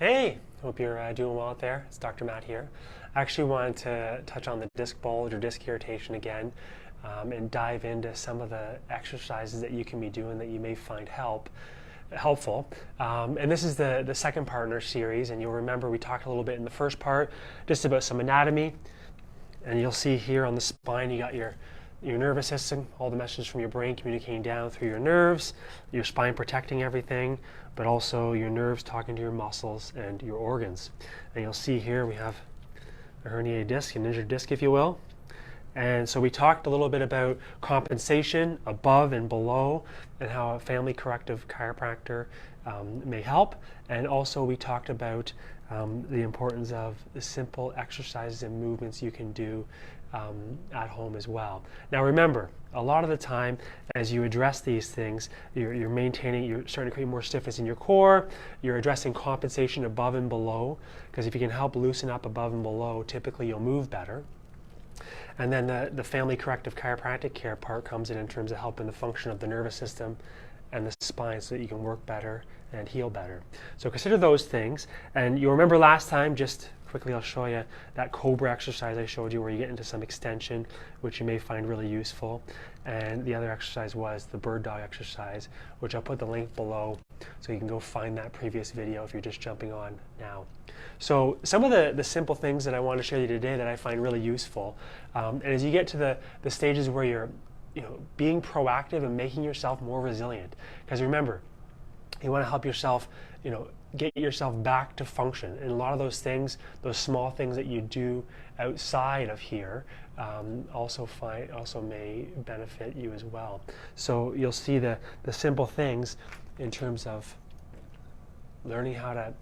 Hey, hope you're doing well out there. It's Dr. Matt here. I actually wanted to touch on the disc bulge or disc irritation again and dive into some of the exercises that you can be doing that you may find helpful. And this is the second part in our series, and you'll remember we talked a little bit in the first part just about some anatomy, and you'll see here on the spine you got your nervous system, all the messages from your brain communicating down through your nerves, your spine protecting everything, but also your nerves talking to your muscles and your organs. And you'll see here we have a herniated disc, an injured disc if you will. And so we talked a little bit about compensation above and below and how a family corrective chiropractor may help. And also we talked about the importance of the simple exercises and movements you can do at home as well. Now remember, a lot of the time as you address these things, you're starting to create more stiffness in your core, you're addressing compensation above and below, because if you can help loosen up above and below, typically you'll move better. And then the family corrective chiropractic care part comes in terms of helping the function of the nervous system and the spine so that you can work better and heal better. So consider those things. And you'll remember last time, just quickly I'll show you that cobra exercise I showed you where you get into some extension, which you may find really useful. And the other exercise was the bird dog exercise, which I'll put the link below so you can go find that previous video if you're just jumping on now. So some of the simple things that I want to share with you today that I find really useful, and as you get to the stages where you're being proactive and making yourself more resilient, because remember, you want to help yourself, get yourself back to function. And a lot of those things, those small things that you do outside of here, also may benefit you as well. So you'll see the simple things in terms of learning how to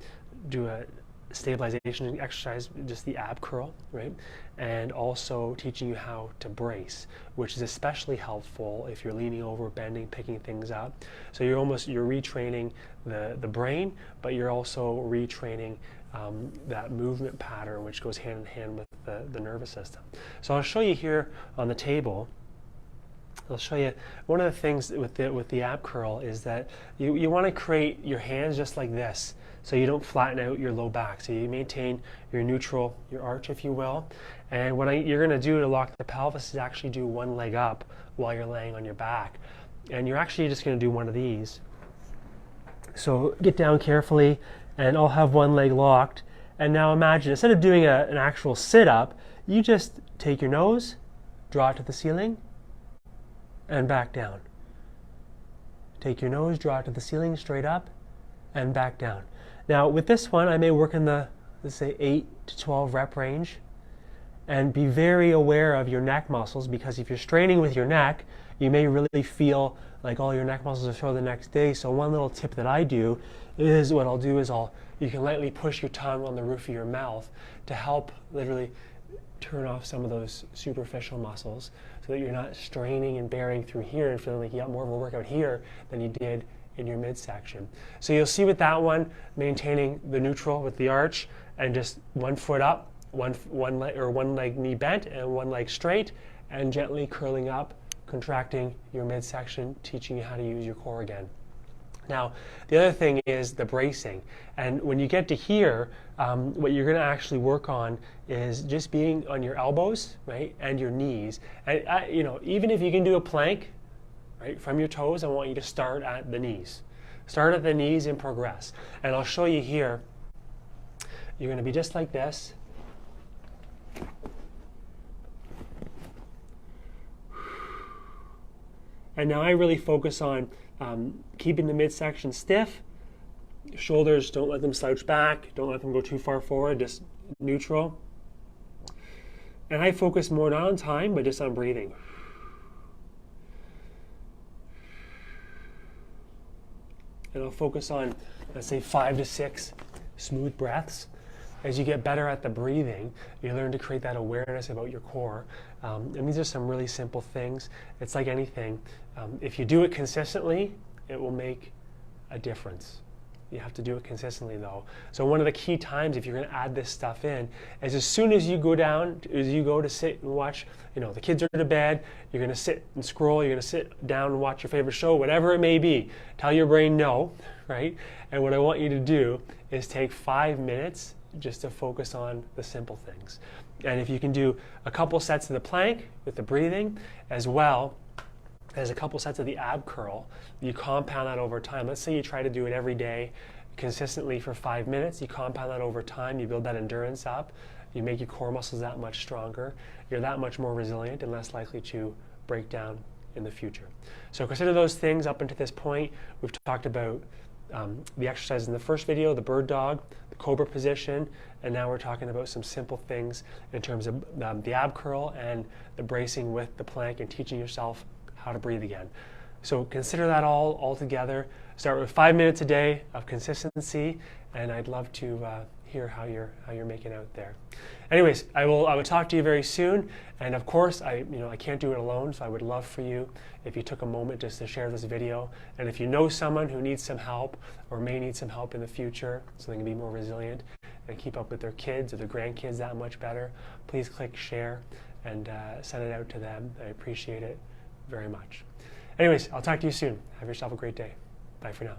do a stabilization exercise, just the ab curl, right? And also teaching you how to brace, which is especially helpful if you're leaning over, bending, picking things up. So you're retraining the brain, but you're also retraining that movement pattern, which goes hand in hand with the nervous system. So I'll show you here on the table. I'll show you one of the things with the ab curl is that you want to create your hands just like this, so you don't flatten out your low back. So you maintain your neutral, your arch, if you will. And what you're going to do to lock the pelvis is actually do one leg up while you're laying on your back. And you're actually just going to do one of these. So get down carefully, and I'll have one leg locked. And now imagine, instead of doing an actual sit-up, you just take your nose, draw it to the ceiling, and back down. Take your nose, draw it to the ceiling, straight up, and back down. Now with this one, I may work in the, let's say, 8 to 12 rep range, and be very aware of your neck muscles, because if you're straining with your neck, you may really feel like all your neck muscles are sore the next day. So one little tip that I do is, what I'll do is you can lightly push your tongue on the roof of your mouth to help literally turn off some of those superficial muscles so that you're not straining and bearing through here and feeling like you got more of a workout here than you did in your midsection. So you'll see with that one, maintaining the neutral with the arch and just one foot up, one leg knee bent and one leg straight, and gently curling up, contracting your midsection, teaching you how to use your core again. Now, the other thing is the bracing. And when you get to here, what you're going to actually work on is just being on your elbows, right, and your knees. And even if you can do a plank, right, from your toes, I want you to start at the knees. Start at the knees and progress. And I'll show you here. You're going to be just like this. And now I really focus on keeping the midsection stiff. Shoulders, don't let them slouch back. Don't let them go too far forward, just neutral. And I focus more not on time, but just on breathing. And I'll focus on, let's say, 5 to 6 smooth breaths. As you get better at the breathing, you learn to create that awareness about your core. And these are some really simple things. It's like anything. If you do it consistently, it will make a difference. You have to do it consistently though. So one of the key times if you're going to add this stuff in is as soon as you go to sit and watch, the kids are to bed, you're going to sit and scroll, you're going to sit down and watch your favorite show, whatever it may be. Tell your brain no, right? And what I want you to do is take 5 minutes just to focus on the simple things. And if you can do a couple sets of the plank with the breathing, as well as a couple sets of the ab curl, you compound that over time. Let's say you try to do it every day consistently for 5 minutes. You compound that over time, you build that endurance up, you make your core muscles that much stronger, you're that much more resilient and less likely to break down in the future. So consider those things up until this point. We've talked about the exercises in the first video, the bird dog, the cobra position, and now we're talking about some simple things in terms of the ab curl and the bracing with the plank and teaching yourself how to breathe again. So consider that all together. Start with 5 minutes a day of consistency, and I'd love to hear how you're making out there. Anyways, I will talk to you very soon, and of course I can't do it alone, so I would love for you if you took a moment just to share this video. And if you know someone who needs some help or may need some help in the future so they can be more resilient and keep up with their kids or their grandkids that much better, please click share and send it out to them. I appreciate it very much. Anyways, I'll talk to you soon. Have yourself a great day. Bye for now.